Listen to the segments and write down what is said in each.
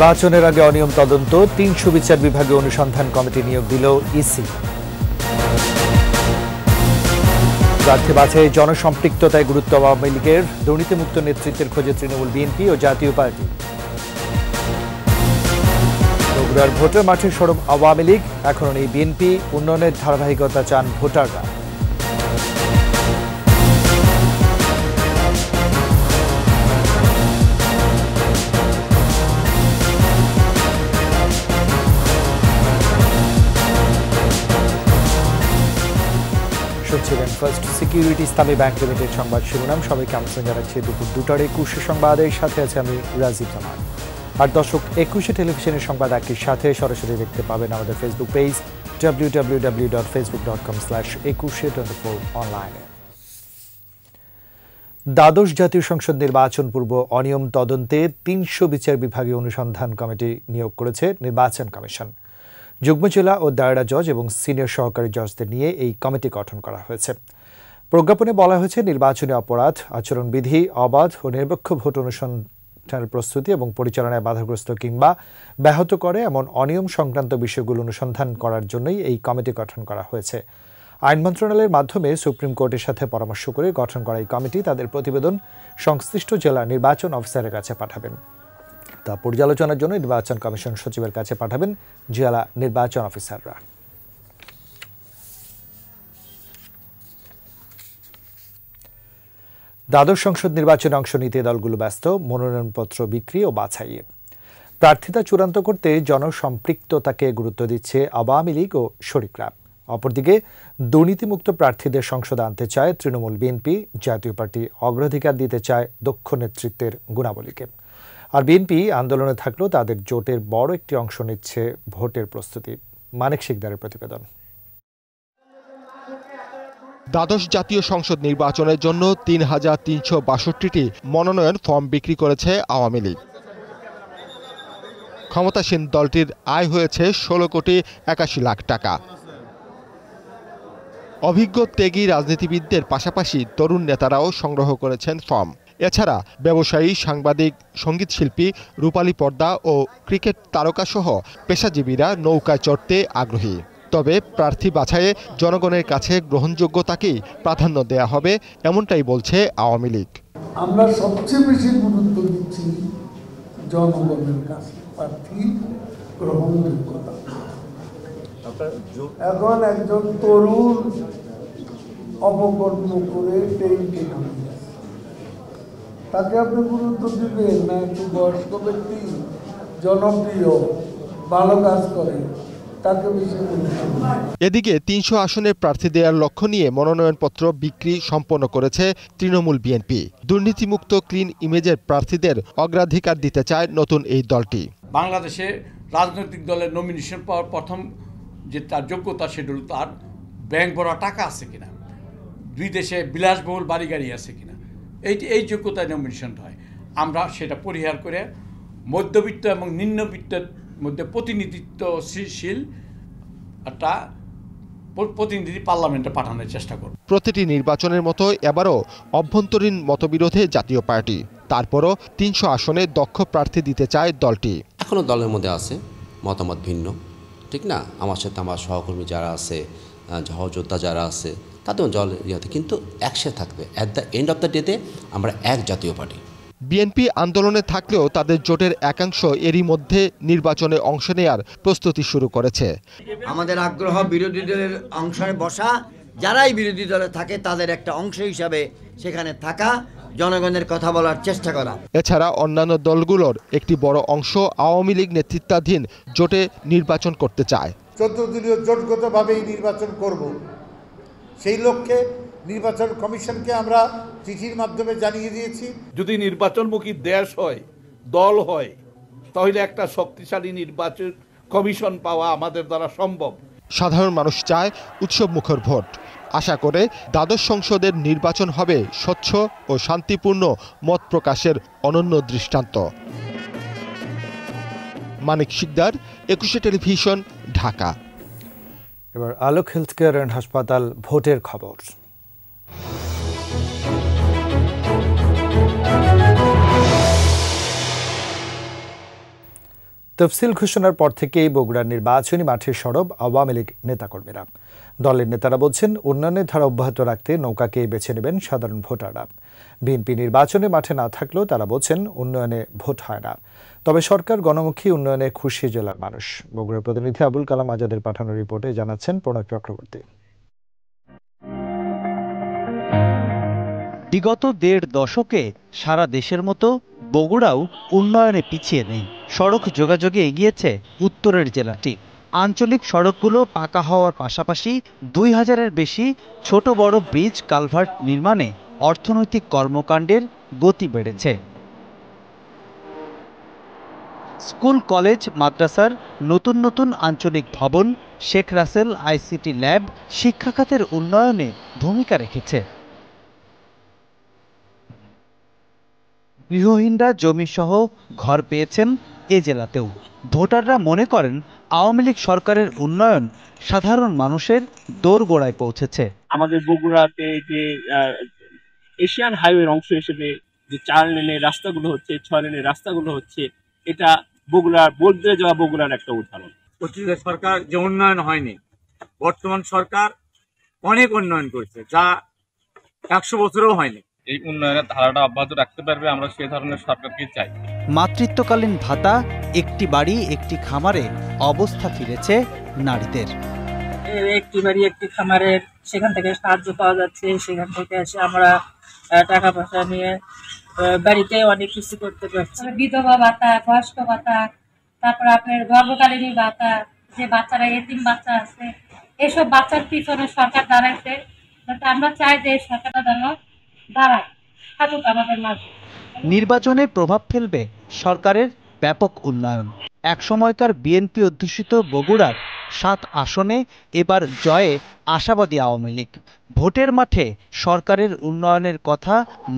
নির্বাচনের আগে অনিয়ম তদন্ত ৩০০ বিচার বিভাগে অনুসন্ধান কমিটি নিয়োগ দিল ইসি। প্রার্থী বাছাইয়ে জনসম্পৃক্ততায় গুরুত্ব আওয়ামী লীগের, দুর্নীতিমুক্ত নেতৃত্বের খোঁজে তৃণমূল, বিএনপি ও জাতীয় পার্টি। বগুড়ার ভোটার মাঠে সরব আওয়ামী লীগ, এখনো নেই বিএনপি, উন্নয়নের ধারাবাহিকতা চান ভোটাররা। শুনছিলেন ফার্স্ট সিকিউরিটি ইসলামী ব্যাংক লিমিটেড সংবাদ শিরোনাম। সবাইকে আমন্ত্রণ জানাচ্ছি দুপুর 2টার 21 সংবাদের সাথে আছে আমি রাজীব জামান। আর দর্শক, 21 টেলিভিশনের সংবাদ একই সাথে সরাসরি দেখতে পাবেন আমাদের ফেসবুক পেজ www.facebook.com/2124online। দ্বাদশ জাতীয় সংসদ নির্বাচন পূর্ব অনিয়ম তদন্তে ৩০০ বিচার বিভাগীয় অনুসন্ধান কমিটি নিয়োগ করেছে নির্বাচন কমিশন। যুগ্ম জেলা ও দায়রা জজ এবং সিনিয়র সহকারী জজদের নিয়ে এই কমিটি গঠন করা হয়েছে। প্রজ্ঞাপনে বলা হয়েছে, নির্বাচনী অপরাধ, আচরণবিধি, অবাধ ও নিরপেক্ষ ভোট অনুষ্ঠানের প্রস্তুতি এবং পরিচালনায় বাধাগ্রস্ত কিংবা ব্যাহত করে এমন অনিয়ম সংক্রান্ত বিষয়গুলো অনুসন্ধান করার জন্যই এই কমিটি গঠন করা হয়েছে। আইন মন্ত্রণালয়ের মাধ্যমে সুপ্রিম কোর্টের সাথে পরামর্শ করে গঠন করা এই কমিটি তাদের প্রতিবেদন সংশ্লিষ্ট জেলা নির্বাচন অফিসারের কাছে পাঠাবেন। তা পর্যালোচনার জন্য নির্বাচন কমিশন সচিবের কাছে পাঠাবেন জেলা নির্বাচন অফিসাররা। দ্বাদশ সংসদ নির্বাচনে অংশ নিতে দলগুলো ব্যস্ত মনোনয়নপত্র বিক্রি ও বাছাইয়ে। প্রার্থিতা চূড়ান্ত করতে জনসম্পৃক্ততাকে গুরুত্ব দিচ্ছে আওয়ামী লীগ ও শরিকরা। অপরদিকে দুর্নীতিমুক্ত প্রার্থীদের সংসদে আনতে চায় তৃণমূল, বিএনপি, জাতীয় পার্টি অগ্রাধিকার দিতে চায় দক্ষ নেতৃত্বের গুণাবলীকে। আর বিএনপি আন্দোলনে থাকলেও তাদের জোটের বড় একটি অংশ নিচ্ছে ভোটের প্রস্তুতি। মানিক শিকদারের প্রতিবেদন। দ্বাদশ জাতীয় সংসদ নির্বাচনের জন্য ৩,৩৬২টি মনোনয়ন ফর্ম বিক্রি করেছে আওয়ামী লীগ। ক্ষমতাসীন দলটির আয় হয়েছে ১৬,৮১,০০,০০০ টাকা। অভিজ্ঞ ত্যাগী রাজনীতিবিদদের পাশাপাশি তরুণ নেতারাও সংগ্রহ করেছেন ফর্ম। এছাড়া ব্যবসায়ী, সাংবাদিক, সঙ্গীতশিল্পী, রূপালী পর্দা ও ক্রিকেট তারকাসহ পেশাজীবীরা নৌকায় চড়তে আগ্রহী। তবে প্রার্থী বাছাইয়ে জনগণের কাছে গ্রহণযোগ্যতাকেই প্রাধান্য দেয়া হবে, এমনটাই বলছে আওয়ামী লীগ। আমরা সবচেয়ে বেশি গুরুত্ব দিচ্ছি জনগণের কাছে প্রার্থী গ্রহণযোগ্যতা। এখন একজন তরুণ অপকর্ম করে তাকে আপনি গুরুত্ব দিবেন না একটু বয়স্ক ব্যক্তি, জনপ্রিয়, ভালো কাজ করে, তাকে বেশি গুরুত্ব। এদিকে ৩০০ আসনের প্রার্থী দেওয়ার লক্ষ্য নিয়ে মনোনয়নপত্র বিক্রি সম্পন্ন করেছে তৃণমূল, বিএনপি। দুর্নীতিমুক্ত ক্লিন ইমেজের প্রার্থীদের অগ্রাধিকার দিতে চায় নতুন এই দলটি। বাংলাদেশে রাজনৈতিক দলের নমিনেশন পাওয়ার প্রথম যে তার যোগ্যতা, সেটা হল তার ব্যাংক ভরা টাকা আছে কিনা, বিদেশে বিলাসবহুল বাড়ি গাড়ি আছে কিনা, এই যোগ্যতায় নমিনেশনটা হয়। আমরা সেটা পরিহার করে মধ্যবিত্ত এবং নিম্নবিত্তের মধ্যে প্রতিনিধিত্বশীল একটা প্রতিনিধি পার্লামেন্টে পাঠানোর চেষ্টা করব। প্রতিটি নির্বাচনের মতো এবারও অভ্যন্তরীণ মতবিরোধে জাতীয় পার্টি। তারপরও ৩০০ আসনে দক্ষ প্রার্থী দিতে চায় দলটি। এখনও দলের মধ্যে আছে মতামত ভিন্ন, ঠিক না? আমার সাথে আমার সহকর্মী যারা আছে, সহযোদ্ধা যারা আছে, তাদের দল ইয়াতে কিন্তু একসাথে থাকবে। At the end of the ডেতে আমরা এক জাতীয় পার্টি। বিএনপি আন্দোলনে থাকলেও তাদের জোটের একাংশ এরই মধ্যে নির্বাচনে অংশ নেয়ার প্রস্তুতি শুরু করেছে। আমাদের আগ্রহ বিরোধী দলের অংশে বসা, যারাই বিরোধী দলে থাকে তাদের একটা অংশ হিসাবে সেখানে থাকা, জনগণের কথা বলার চেষ্টা করা। এছাড়া অন্যান্য দলগুলোর একটি বড় অংশ আওয়ামী লীগ নেতৃত্বাধীন জোটে নির্বাচন করতে চায়। 14 দলীয় জোটগতভাবেই নির্বাচন করব, সেই লক্ষ্যে নির্বাচন কমিশনকে আমরা চিঠির মাধ্যমে জানিয়ে দিয়েছি। যদি নির্বাচনমুখী দেশ হয়, দল হয়, তাহলে একটা শক্তিশালী নির্বাচন কমিশন পাওয়া আমাদের দ্বারা সম্ভব। সাধারণ মানুষ চায় উৎসবমুখর ভোট। আশা করে দ্বাদশ সংসদের নির্বাচন হবে স্বচ্ছ ও শান্তিপূর্ণ মত প্রকাশের অনন্য দৃষ্টান্ত। মানিক শিকদার, 21 টেলিভিশন, ঢাকা। এবার আলোক হেলথ কেয়ার অ্যান্ড হাসপাতাল ভোটের খবর। তফসিল ঘোষণার পর থেকেই বগুড়ার নির্বাচনী মাঠে সরব আওয়ামী লীগ নেতাকর্মীরা। দলের নেতারা বলছেন, উন্নয়নের ধারা অব্যাহত রাখতে নৌকাকেই বেছে নেবেন সাধারণ ভোটাররা। বিএনপি নির্বাচনে মাঠে না থাকলেও তারা বলছেন, উন্নয়নে ভোট হয় না, তবে সরকার গণমুখী উন্নয়নে খুশি জেলার মানুষ। বগুড়ার প্রতিনিধি আবুল কালাম আজাদের পাঠানো রিপোর্টে জানাচ্ছেন প্রণব চক্রবর্তী। বিগত ১.৫ দশকে সারা দেশের মতো বগুড়াও উন্নয়নে পিছিয়ে নেই। সড়ক যোগাযোগে এগিয়েছে উত্তরের জেলাটি। আঞ্চলিক সড়কগুলো পাকা হওয়ার পাশাপাশি ২,০০০-এর বেশি ছোট বড় ব্রিজ কালভার্ট নির্মাণে অর্থনৈতিক কর্মকাণ্ডের গতি বেড়েছে। স্কুল কলেজ মাদ্রাসার নতুন নতুন আঞ্চলিক ভবন, শেখ রাসেল আইসিটি ল্যাব শিক্ষা খাতের উন্নয়নে ভূমিকা রেখেছে। গৃহহীনরা জমিসহ ঘর পেয়েছেন এ জেলাতেও। ভোটাররা মনে করেন, আওয়ামী লীগ সরকারের উন্নয়ন সাধারণ মানুষের দোরগোড়ায় পৌঁছেছে। আমাদের বগুড়াতে যে এশিয়ান হাইওয়ের অংশ হিসেবে যে 4 লেনের রাস্তাগুলো হচ্ছে, 6 লেনের রাস্তাগুলো হচ্ছে, এটা বগুড়ার বদলে যাওয়া বগুড়ার একটা উদাহরণ। অতীত সরকার যে উন্নয়ন হয়নি, বর্তমান সরকার অনেক উন্নয়ন করেছে, যা 100 বছরেও হয়নি। এই উন্নয়নের ধারাটা অব্যাহত রাখতে পারবে, আমরা সেই ধরনের সরকারকে চাই। মাতৃত্বকালীন ভাতা, একটি বাড়ি একটি খামারে অবস্থা ফিরেছে নারীদের। একটি বাড়ি একটি খামারের সেখান থেকে সাহায্য পাওয়া যাচ্ছে, সেখান থেকে এসে আমরা টাকা পয়সা নিয়ে বাড়িতে অনেক কিছু করতে পারছি। বিধবা ভাতা, বয়স্ক ভাতা, তারপর আপনার গর্ভকালীন ভাতা, যে বাচ্চারা এতিম বাচ্চা আছে, এসব বাচ্চার পিছনে সরকার দাঁড়াইছে। আমরা চাই যে সরকারটা যেন দাঁড়ায়, থাকুক আমাদের মাঝে। নির্বাচনে প্রভাব ফেলবে সরকারের ব্যাপক উন্নয়ন। একসময়কার বিএনপি অধ্যুষিত বগুড়ার 7 আসনে এবার জয়ে আশাবাদী আওয়ামী লীগ। ভোটের মাঠে সরকারের উন্নয়নের কথা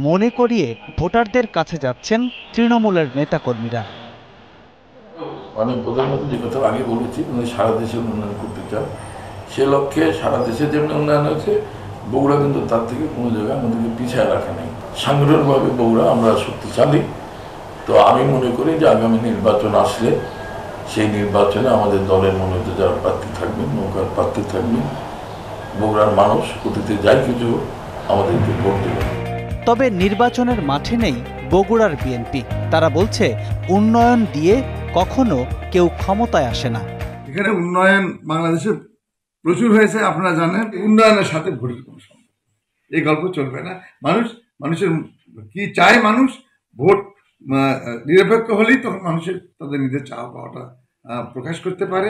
মনে করিয়ে ভোটারদের কাছে যাচ্ছেন তৃণমূলের নেতাকর্মীরা। প্রধানমন্ত্রী যে কথা আগে বলেছি, সারা দেশে উন্নয়ন করতে চান, সে লক্ষ্যে সারা দেশে যেমন উন্নয়ন হয়েছে, বগুড়া কিন্তু তার থেকে কোনো জায়গায় আমাদেরকে পিছিয়ে রাখা নেই। সাংগঠনিকভাবে বগুড়া আমরা শক্তিশালী। তো আমি মনে করি যে আগামী নির্বাচন আসলে সেই নির্বাচনে আমাদের দলের মনোনীত যারা প্রার্থী থাকবেন, নৌকার প্রার্থী থাকবেন, বগুড়ার মানুষ অতীতে যাই কিছু আমাদেরকে ভোট দেবেন। তবে নির্বাচনের মাঠে নেই বগুড়ার বিএনপি। তারা বলছে, উন্নয়ন দিয়ে কখনো কেউ ক্ষমতায় আসে না। এখানে উন্নয়ন বাংলাদেশে প্রচুর হয়েছে, আপনারা জানেন। উন্নয়নের সাথে ভোটের কোনো সম্পর্ক, এই গল্প চলবে না। মানুষের কি চায়, মানুষ ভোট নিরপেক্ষ হলেই তখন মানুষের তাদের নিজের চাওয়া পাওয়াটা প্রকাশ করতে পারে।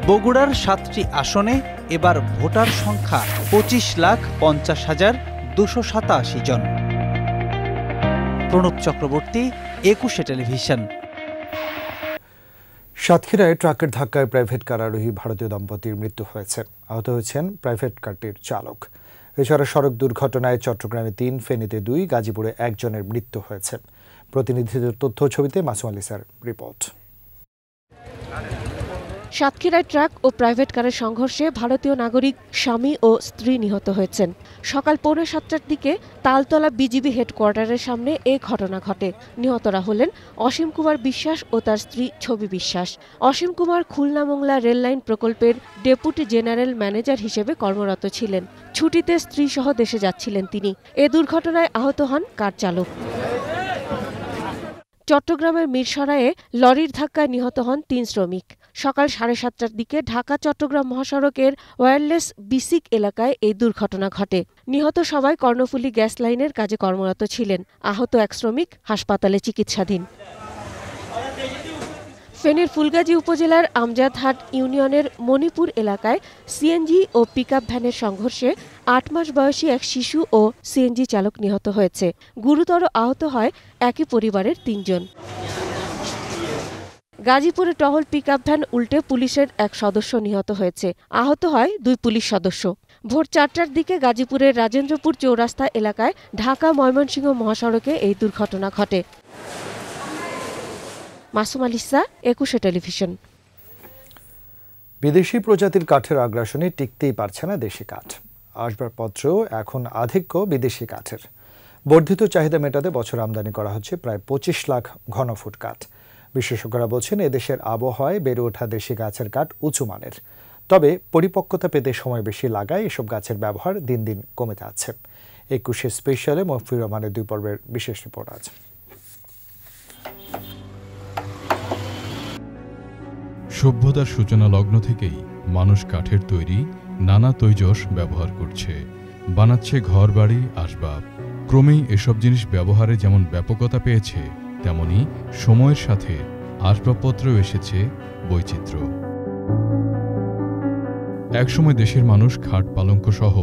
বগুড়ার 7টি আসনে এবার ভোটার সংখ্যা 25,50,287 জন। প্রণব চক্রবর্তী, 21 টেলিভিশন। সাতক্ষীরায় ট্রাকের ধাক্কায় প্রাইভেট কার আরোহী ভারতীয় দম্পতির মৃত্যু হয়েছে। আহত হয়েছেন প্রাইভেট কারটির চালক। এছাড়া সড়ক দুর্ঘটনায় চট্টগ্রামে 3, ফেনীতে 2, গাজীপুরে 1 জনের মৃত্যু হয়েছে। প্রতিনিধিদের তথ্য ছবিতে মাসুম আলিসার রিপোর্ট। সাতক্ষীরায় ট্রাক ও প্রাইভেট কারের সংঘর্ষে ভারতীয় নাগরিক স্বামী ও স্ত্রী নিহত হয়েছেন। সকাল 6:45টার দিকে তালতলা বিজিবি হেডকোয়ার্টারের সামনে এ ঘটনা ঘটে। নিহতরা হলেন অসীম কুমার বিশ্বাস ও তার স্ত্রী ছবি বিশ্বাস। অসীম কুমার খুলনা মোংলা রেললাইন প্রকল্পের ডেপুটি জেনারেল ম্যানেজার হিসেবে কর্মরত ছিলেন। ছুটিতে স্ত্রীসহ দেশে যাচ্ছিলেন তিনি। এ দুর্ঘটনায় আহত হন কার চালক। চট্টগ্রামের মিরসরাইয়ে লরির ধাক্কায় নিহত হন 3 শ্রমিক। সকাল 7:30টার দিকে ঢাকা চট্টগ্রাম মহাসড়কের ওয়্যারলেস বিসিক এলাকায় এই দুর্ঘটনা ঘটে। নিহত সবাই কর্ণফুলী গ্যাস লাইনের কাজে কর্মরত ছিলেন। আহত 1 শ্রমিক হাসপাতালে চিকিৎসাধীন। ফেনীর ফুলগাজী উপজেলার আমজাদহাট ইউনিয়নের মণিপুর এলাকায় সিএনজি ও পিকআপ ভ্যানের সংঘর্ষে 8 মাস বয়সী এক শিশু ও সিএনজি চালক নিহত হয়েছে। গুরুতর আহত হয় একই পরিবারের 3 জন। গাজীপুরে টহল পিকআপ ভ্যান উল্টে পুলিশের এক সদস্য নিহত হয়েছে। আহত হয় 2 পুলিশ সদস্য। ভোর 4টার দিকে গাজীপুরের রাজেন্দ্রপুর চৌরাস্তা এলাকায় ঢাকা ময়মনসিংহ মহাসড়কে এই দুর্ঘটনা ঘটে। মাসুম আলিসা, 21 টেলিভিশন। বিদেশি প্রজাতির কাঠের আগ্রাসনে টিকতেই পারছে না দেশি কাঠ। আসবাবপত্রেও এখন আধিক্য বিদেশি কাঠের। বর্ধিত চাহিদা মেটাতে বছর আমদানি করা হচ্ছে প্রায় 25 লাখ ঘনফুট কাঠ। বিশেষজ্ঞরা বলছেন এদেশের আবহাওয়ায় বেড়ে ওঠা দেশি গাছের কাঠ উঁচু মানের, তবে পরিপক্কতা পেতে সময় বেশি লাগায় এসব গাছের ব্যবহার দিন দিন কমে যাচ্ছে। 21 স্পেশালে মফিউর রহমানের 2 পর্বের বিশেষ রিপোর্ট আছে। সভ্যতার সূচনা লগ্ন থেকেই মানুষ কাঠের তৈরি নানা তৈজস ব্যবহার করছে, বানাচ্ছে ঘরবাড়ি, আসবাব। ক্রমেই এসব জিনিস ব্যবহারে যেমন ব্যাপকতা পেয়েছে, তেমনি সময়ের সাথে আসবাবপত্রেও এসেছে বৈচিত্র্য। একসময় দেশের মানুষ খাট পালঙ্ক সহ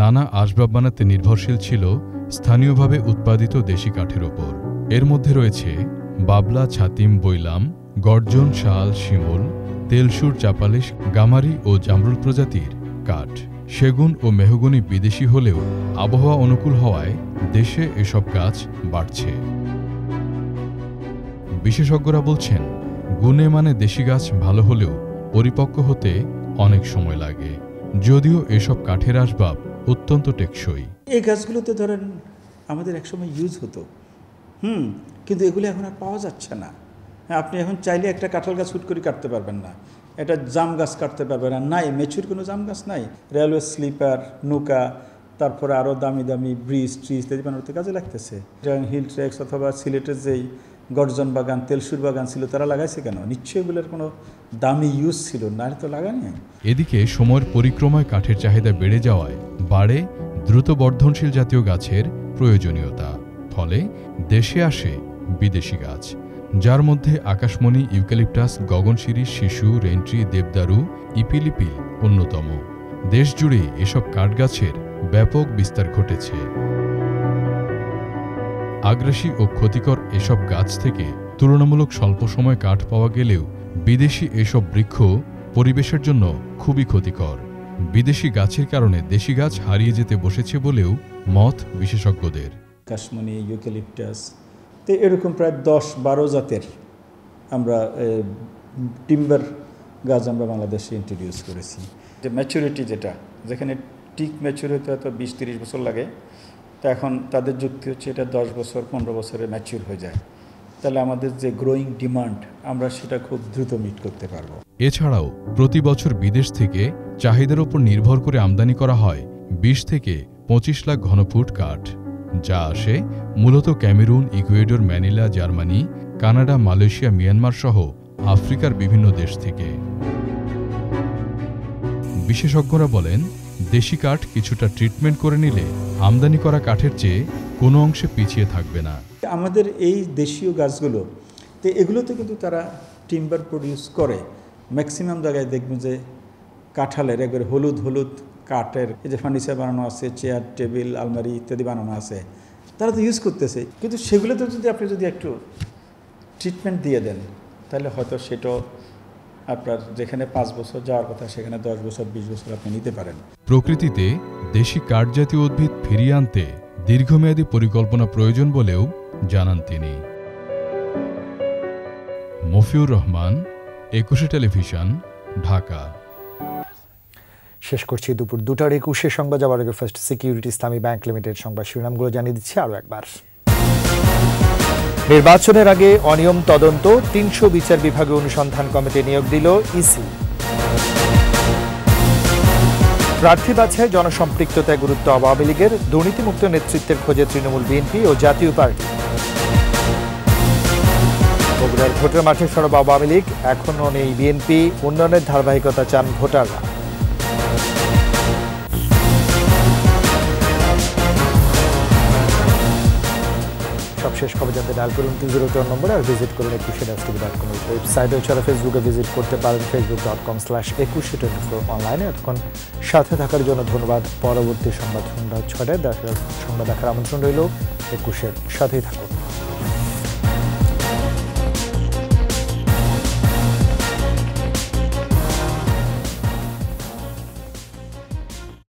নানা আসবাব বানাতে নির্ভরশীল ছিল স্থানীয়ভাবে উৎপাদিত দেশি কাঠের ওপর। এর মধ্যে রয়েছে বাবলা, ছাতিম, বৈলাম, গর্জন, শাল, শিমুল, তেলসুর, চাপালিশ, গামারি ও জামরুল প্রজাতির কাঠ। সেগুন ও মেহগনি বিদেশি হলেও আবহাওয়া অনুকূল হওয়ায় দেশে এসব গাছ বাড়ছে। বিশেষজ্ঞরা বলছেন গুণে মানে দেশি গাছ ভালো হলেও পরিপক্ক হতে অনেক সময় লাগে, যদিও এসব কাঠের আসবাব অত্যন্ত টেকসই। এই গাছগুলোতে ধরেন আমাদের একসময় ইউজ হতো, কিন্তু এগুলো এখন আর পাওয়া যাচ্ছে না। আপনি এখন চাইলে একটা কাঁঠাল গাছ হুট করে কাটতে পারবেন না, এটা জাম গাছ কাটতে পারবেন না, নাই মেচুর কোনো জাম গাছ নাই। রেলওয়ে স্লিপার, নৌকা, তারপরে আরও দামি দামি ব্রিজ ট্রিজ ইত্যাদি বানাতে কাজে লাগতেছে। হিল ট্রেক্স অথবা সিলেটের যেই গর্জন বাগান, তেলসুর বাগান ছিল, তারা লাগাইছে কেন? নিশ্চয়ই এগুলোর কোনো দামি ইউজ ছিল না, তো লাগানি। এদিকে সময়ের পরিক্রমায় কাঠের চাহিদা বেড়ে যাওয়ায় বাড়ে দ্রুত বর্ধনশীল জাতীয় গাছের প্রয়োজনীয়তা। ফলে দেশে আসে বিদেশি গাছ, যার মধ্যে আকাশমণি, ইউক্যালিপটাস, গগনশিরী, শিশু, রেন্ট্রি, দেবদারু, ইপিলিপিল অন্যতম। দেশজুড়ে এসব কাঠগাছের ব্যাপক বিস্তার ঘটেছে। আগ্রাসী ও ক্ষতিকর এসব গাছ থেকে তুলনামূলক স্বল্প সময় কাঠ পাওয়া গেলেও বিদেশি এসব বৃক্ষ পরিবেশের জন্য খুবই ক্ষতিকর। বিদেশি গাছের কারণে দেশি গাছ হারিয়ে যেতে বসেছে বলেও মত বিশেষজ্ঞদের। আকাশমণি, ইউক্যালিপটাস, তো এরকম প্রায় 10-12 জাতের আমরা টিম্বার গাছ আমরা বাংলাদেশে ইন্ট্রোডিউস করেছি। যে ম্যাচুরিটি যেখানে টিক ম্যাচুর হতে হয়তো 20-30 বছর লাগে, তা এখন তাদের যুক্তি হচ্ছে এটা 10 বছর 15 বছরে ম্যাচিউর হয়ে যায়। তাহলে আমাদের যে গ্রোয়িং ডিমান্ড, আমরা সেটা খুব দ্রুত মিট করতে পারবো। এছাড়াও প্রতি বছর বিদেশ থেকে চাহিদার উপর নির্ভর করে আমদানি করা হয় 20 থেকে 25 লাখ ঘনফুট কাঠ, যা আসে মূলত Cameroon, Ecuador, Manila, Germany, Canada, Malaysia, Myanmar সহ আফ্রিকার বিভিন্ন দেশ থেকে। বিশেষজ্ঞরা বলেন দেশি কাঠ কিছুটা ট্রিটমেন্ট করে নিলে আমদানি করা কাঠের চেয়ে কোনো অংশে পিছিয়ে থাকবে না। আমাদের এই দেশীয় গাছগুলো তো এগুলোতে কিন্তু তারা টিম্বার প্রডিউস করে। ম্যাক্সিমাম জায়গায় দেখবেন যে কাঁঠালের একবারে হলুদ হলুদ কাঠের এই যে ফার্নিচার বানানো আছে, চেয়ার, টেবিল, আলমারি ইত্যাদি বানানো আছে, তারা তো ইউজ করতেছে। কিন্তু সেগুলোতে আপনি একটু ট্রিটমেন্ট দিয়ে দেন, তাহলে হয়তো সেটাও আপনার যেখানে 5 বছর যাওয়ার কথা সেখানে 10 বছর 20 বছর আপনি নিতে পারেন। প্রকৃতিতে দেশি কাঠ জাতীয় উদ্ভিদ ফিরিয়ে আনতে দীর্ঘমেয়াদী পরিকল্পনা প্রয়োজন বলেও জানান তিনি। মফিউর রহমান, 21 টেলিভিশন, ঢাকা। শেষ করছি দুপুর 2টার 21 সংবাদ। যাওয়ার আগে ফার্স্ট সিকিউরিটি ইসলামী ব্যাংক লিমিটেড সংবাদ শিরোনামগুলো জানিয়ে দিচ্ছি আরও একবার। নির্বাচনের আগে অনিয়ম তদন্ত, 300 বিচার বিভাগে অনুসন্ধান কমিটি নিয়োগ দিল ইসি। প্রার্থী বাছাই জনসম্পৃক্ততায় গুরুত্ব আওয়ামী লীগের, দুর্নীতিমুক্ত নেতৃত্বের খোঁজে তৃণমূল, বিএনপি ও জাতীয় পার্টি। বগুড়ার ভোটের মাঠে সরব আওয়ামী লীগ, এখনও নেই বিএনপি, উন্নয়নের ধারাবাহিকতা চান ভোটাররা। সবশেষ খবর জানতে ডায়াল করুন 202 নম্বরে, আর ভিজিট করুন 21tv.com ওয়েবসাইটে। এছাড়া ফেসবুকে ভিজিট করতে পারেন facebook.com/2124 অনলাইনে। এতক্ষণ সাথে থাকার জন্য ধন্যবাদ। পরবর্তী সংবাদ সন্ধ্যা 6টায় সংবাদ দেখার আমন্ত্রণ রইল। 21-এর সাথেই থাকুন।